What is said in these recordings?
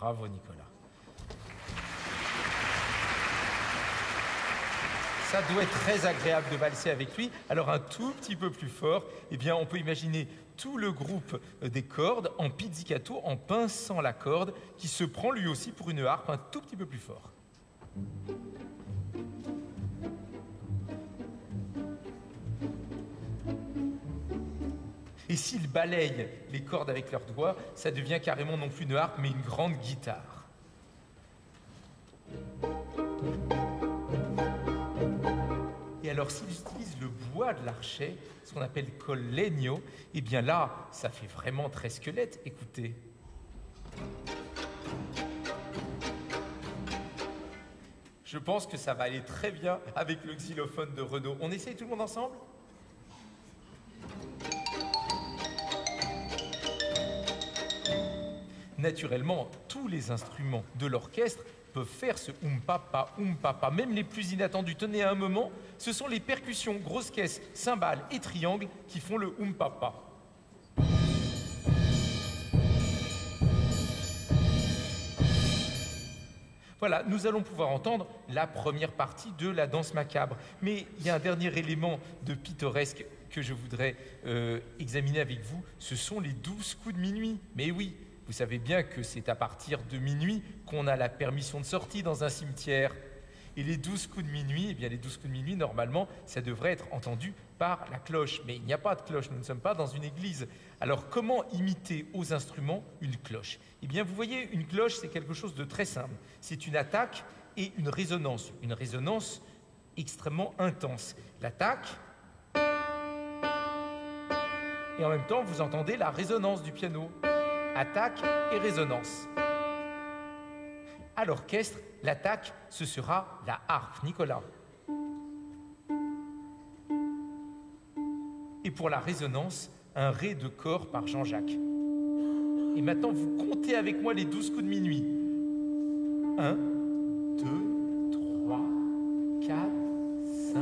Bravo, Nicolas. Ça doit être très agréable de valser avec lui. Alors un tout petit peu plus fort, eh bien on peut imaginer tout le groupe des cordes en pizzicato, en pinçant la corde, qui se prend lui aussi pour une harpe un tout petit peu plus fort. Et s'ils balayent les cordes avec leurs doigts, ça devient carrément non plus une harpe, mais une grande guitare. Et alors, s'ils utilisent le bois de l'archet, ce qu'on appelle col legno, eh bien là, ça fait vraiment très squelette. Écoutez. Je pense que ça va aller très bien avec le xylophone de Renaud. On essaye tout le monde ensemble ? Naturellement, tous les instruments de l'orchestre peuvent faire ce papa, même les plus inattendus. Tenez un moment, ce sont les percussions, grosses caisses, cymbales et triangles qui font le papa. Voilà, nous allons pouvoir entendre la première partie de la danse macabre. Mais il y a un dernier élément de pittoresque que je voudrais examiner avec vous, ce sont les 12 coups de minuit. Mais oui, vous savez bien que c'est à partir de minuit qu'on a la permission de sortie dans un cimetière. Et les 12 coups de minuit, eh bien les 12 coups de minuit, normalement, ça devrait être entendu par la cloche. Mais il n'y a pas de cloche, nous ne sommes pas dans une église. Alors comment imiter aux instruments une cloche ? Eh bien vous voyez, une cloche, c'est quelque chose de très simple. C'est une attaque et une résonance extrêmement intense. L'attaque, et en même temps, vous entendez la résonance du piano. Attaque et résonance. À l'orchestre, l'attaque, ce sera la harpe, Nicolas. Et pour la résonance, un ré de cor par Jean-Jacques. Et maintenant, vous comptez avec moi les 12 coups de minuit. 1, 2, 3, 4, 5,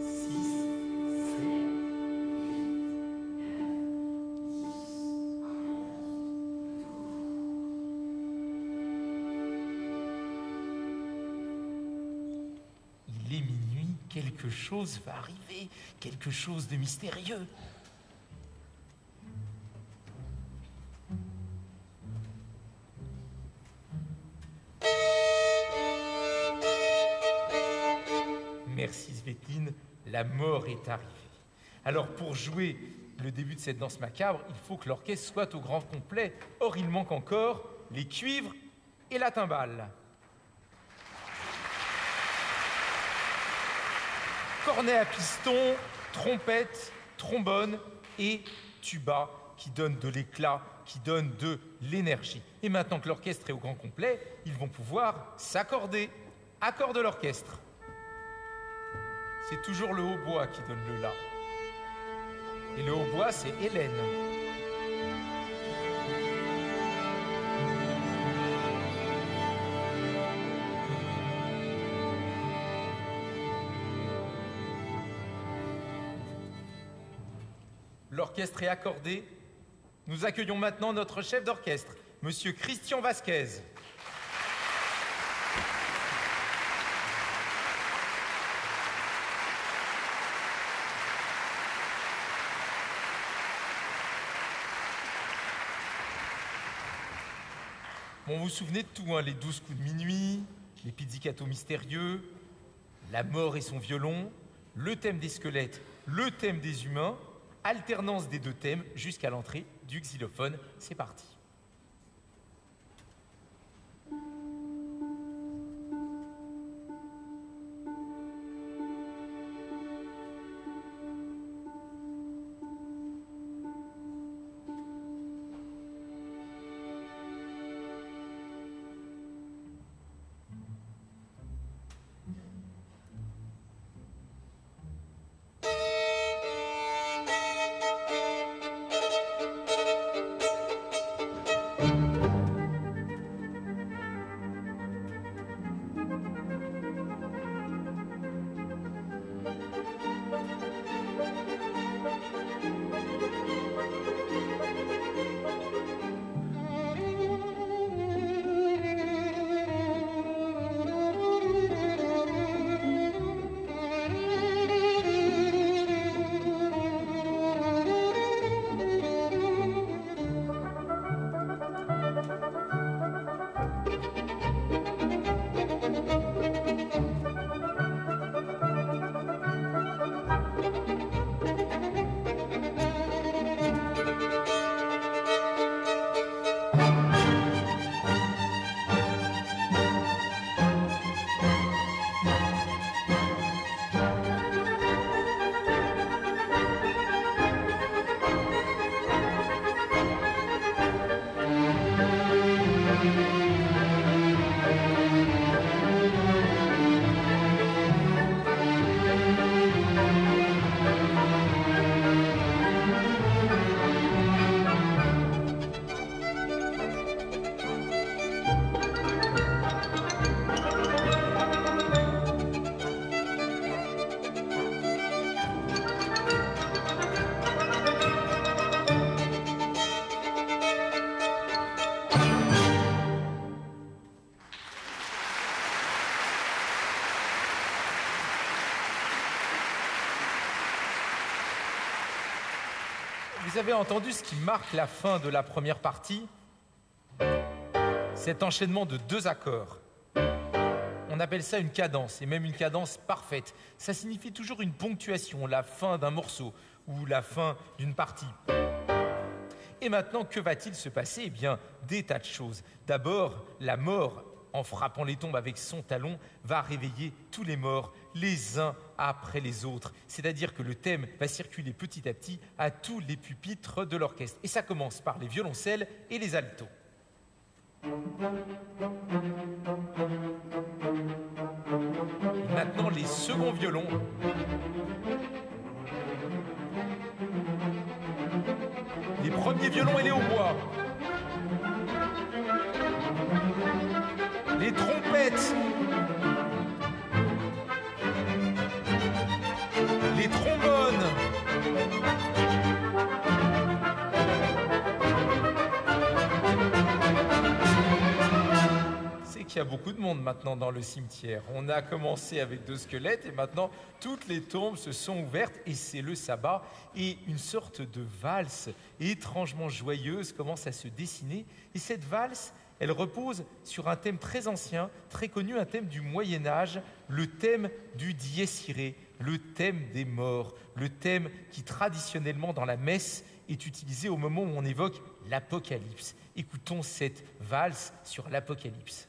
6, 7. Il est minuit, quelque chose va arriver, quelque chose de mystérieux. Merci Svetlin, la mort est arrivée. Alors pour jouer le début de cette danse macabre, il faut que l'orchestre soit au grand complet. Or il manque encore les cuivres et la timbale. Cornet à piston, trompette, trombone et tuba qui donnent de l'éclat, qui donnent de l'énergie. Et maintenant que l'orchestre est au grand complet, ils vont pouvoir s'accorder. Accord de l'orchestre. C'est toujours le hautbois qui donne le la. Et le hautbois, c'est Hélène. L'orchestre est accordé. Nous accueillons maintenant notre chef d'orchestre, Monsieur Christian Vasquez. Bon, vous vous souvenez de tout, hein, les 12 coups de minuit, les pizzicato mystérieux, la mort et son violon, le thème des squelettes, le thème des humains, alternance des deux thèmes jusqu'à l'entrée du xylophone. C'est parti. Vous avez entendu ce qui marque la fin de la première partie? Cet enchaînement de 2 accords. On appelle ça une cadence, et même une cadence parfaite. Ça signifie toujours une ponctuation, la fin d'un morceau ou la fin d'une partie. Et maintenant, que va-t-il se passer? Eh bien, des tas de choses. D'abord, la mort, en frappant les tombes avec son talon, va réveiller tous les morts, les uns après les autres. C'est-à-dire que le thème va circuler petit à petit à tous les pupitres de l'orchestre. Et ça commence par les violoncelles et les altos. Et maintenant, les seconds violons. Les premiers violons et les hautbois. Les trompettes. Les trombones. C'est qu'il y a beaucoup de monde maintenant dans le cimetière. On a commencé avec 2 squelettes et maintenant toutes les tombes se sont ouvertes et c'est le sabbat. Et une sorte de valse étrangement joyeuse commence à se dessiner. Et cette valse, elle repose sur un thème très ancien, très connu, un thème du Moyen-Âge, le thème du Dies Irae, le thème des morts, le thème qui traditionnellement dans la messe est utilisé au moment où on évoque l'Apocalypse. Écoutons cette valse sur l'Apocalypse.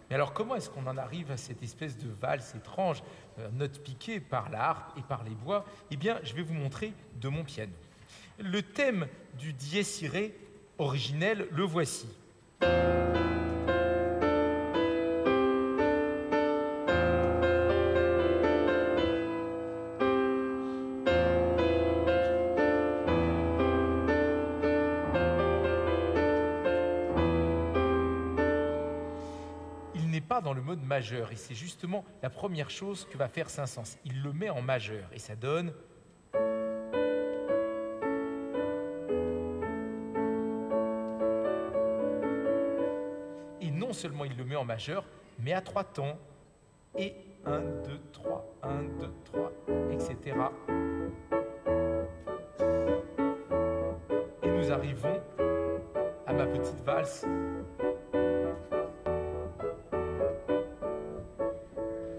Mais alors comment est-ce qu'on en arrive à cette espèce de valse étrange, note piquée par la harpe et par les bois? Eh bien, je vais vous montrer de mon piano. Le thème du Dies Irae originel, le voici. Dans le mode majeur, et c'est justement la première chose que va faire Saint-Saëns. Il le met en majeur, et ça donne... Et non seulement il le met en majeur, mais à 3 temps, et 1, 2, 3, 1, 2, 3, etc. Et nous arrivons à ma petite valse.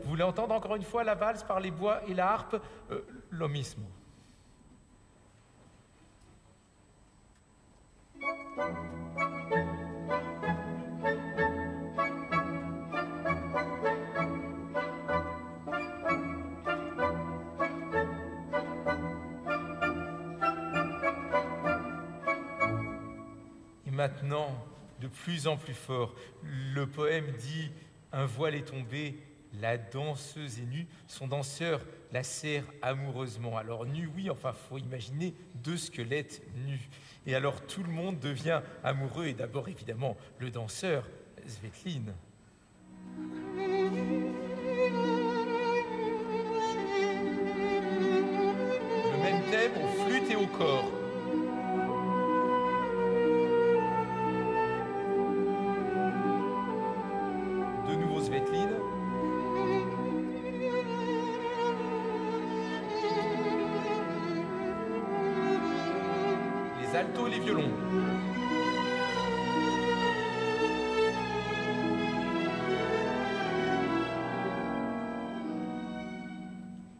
Vous voulez entendre encore une fois la valse par les bois et la harpe? Lo mismo. Et maintenant, de plus en plus fort, le poème dit « Un voile est tombé ». La danseuse est nue, son danseur la serre amoureusement. Alors nue, oui, enfin, faut imaginer 2 squelettes nus. Et alors tout le monde devient amoureux, et d'abord évidemment le danseur, Svetlin. Le même thème aux flûtes et au corps. De nouveau Svetlin. Les altos et les violons.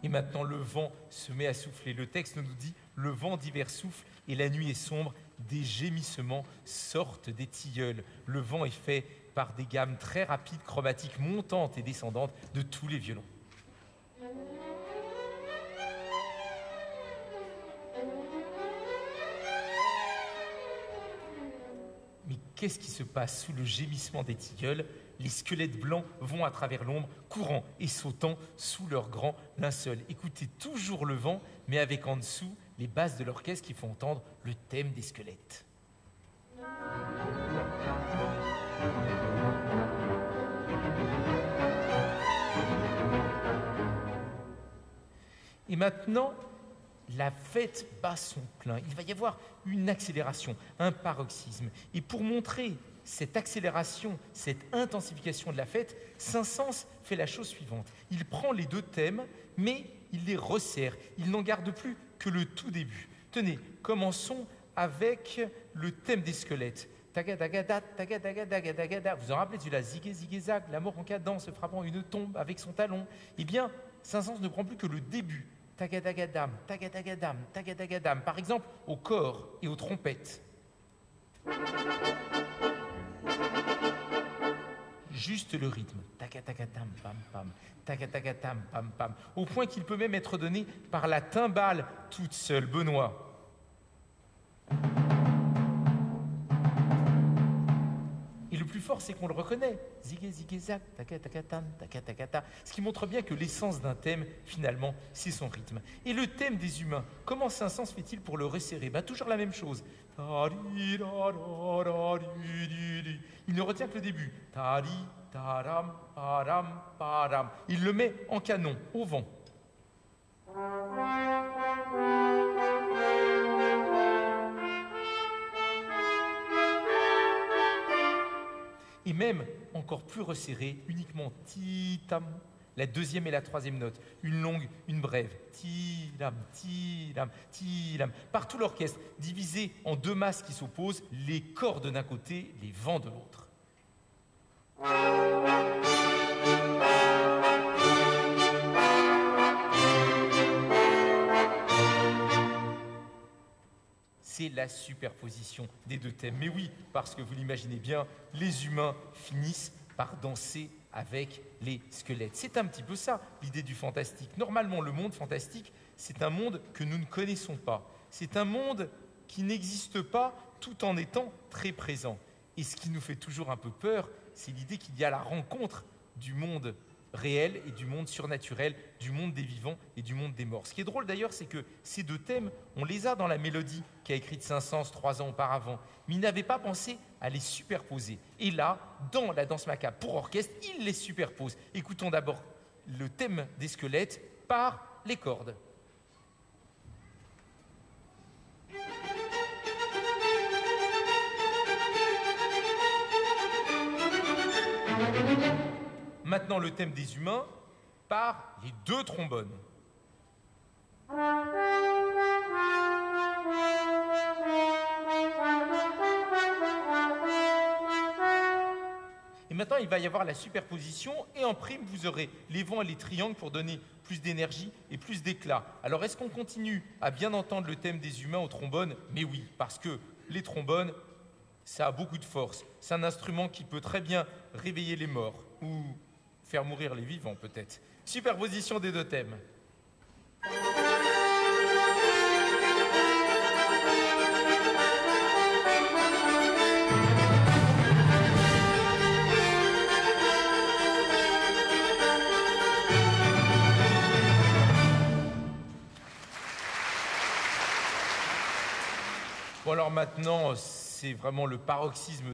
Et maintenant, le vent se met à souffler. Le texte nous dit « Le vent d'hiver souffle et la nuit est sombre, des gémissements sortent des tilleuls. Le vent est fait par des gammes très rapides, chromatiques, montantes et descendantes de tous les violons. » Mais qu'est-ce qui se passe sous le gémissement des tilleuls? Les squelettes blancs vont à travers l'ombre, courant et sautant sous leur grand linceul. Écoutez toujours le vent, mais avec en dessous les basses de l'orchestre qui font entendre le thème des squelettes. Et maintenant, la fête bat son plein. Il va y avoir une accélération, un paroxysme. Et pour montrer cette accélération, cette intensification de la fête, Saint-Saëns fait la chose suivante. Il prend les deux thèmes, mais il les resserre. Il n'en garde plus que le tout début. Tenez, commençons avec le thème des squelettes. Tagadagada, tagadagada. Vous en rappelez celui-là, zigué, zigué, zag, la mort en cadence, frappant une tombe avec son talon. Eh bien, Saint-Saëns ne prend plus que le début. Tagadagadam, tagadagadam, tagadagadam. Par exemple, au corps et aux trompettes. Juste le rythme. Tagatagatam, pam, pam. Tagatagatam, pam, pam. Au point qu'il peut même être donné par la timbale toute seule. Benoît. Et le plus fort, c'est qu'on le reconnaît. Zigué, zigué, zag, tagatagatam, tagatagata. Ce qui montre bien que l'essence d'un thème, finalement, c'est son rythme. Et le thème des humains, comment Saint-Saëns fait-il pour le resserrer? Toujours la même chose. Il ne retient que le début. Tari, taram, param, param. Il le met en canon, au vent. Et même encore plus resserré, uniquement ti-tam, la deuxième et la troisième note, une longue, une brève, ti-lam, ti-lam, ti-lam, par tout l'orchestre, divisé en deux masses qui s'opposent, les cordes d'un côté, les vents de l'autre. C'est la superposition des deux thèmes. Mais oui, parce que vous l'imaginez bien, les humains finissent par danser avec les squelettes. C'est un petit peu ça, l'idée du fantastique. Normalement, le monde fantastique, c'est un monde que nous ne connaissons pas. C'est un monde qui n'existe pas tout en étant très présent. Et ce qui nous fait toujours un peu peur, c'est l'idée qu'il y a la rencontre du monde réel et du monde surnaturel, du monde des vivants et du monde des morts. Ce qui est drôle d'ailleurs, c'est que ces deux thèmes, on les a dans la mélodie qu'a écrite Saint-Saëns 3 ans auparavant, mais il n'avait pas pensé à les superposer. Et là, dans la danse macabre pour orchestre, il les superpose. Écoutons d'abord le thème des squelettes par les cordes. Maintenant, le thème des humains par les deux trombones. Et maintenant, il va y avoir la superposition et en prime, vous aurez les vents et les triangles pour donner plus d'énergie et plus d'éclat. Alors, est-ce qu'on continue à bien entendre le thème des humains au trombone? Mais oui, parce que les trombones, ça a beaucoup de force. C'est un instrument qui peut très bien réveiller les morts ou faire mourir les vivants peut-être. Superposition des deux thèmes. Bon alors maintenant, c'est vraiment le paroxysme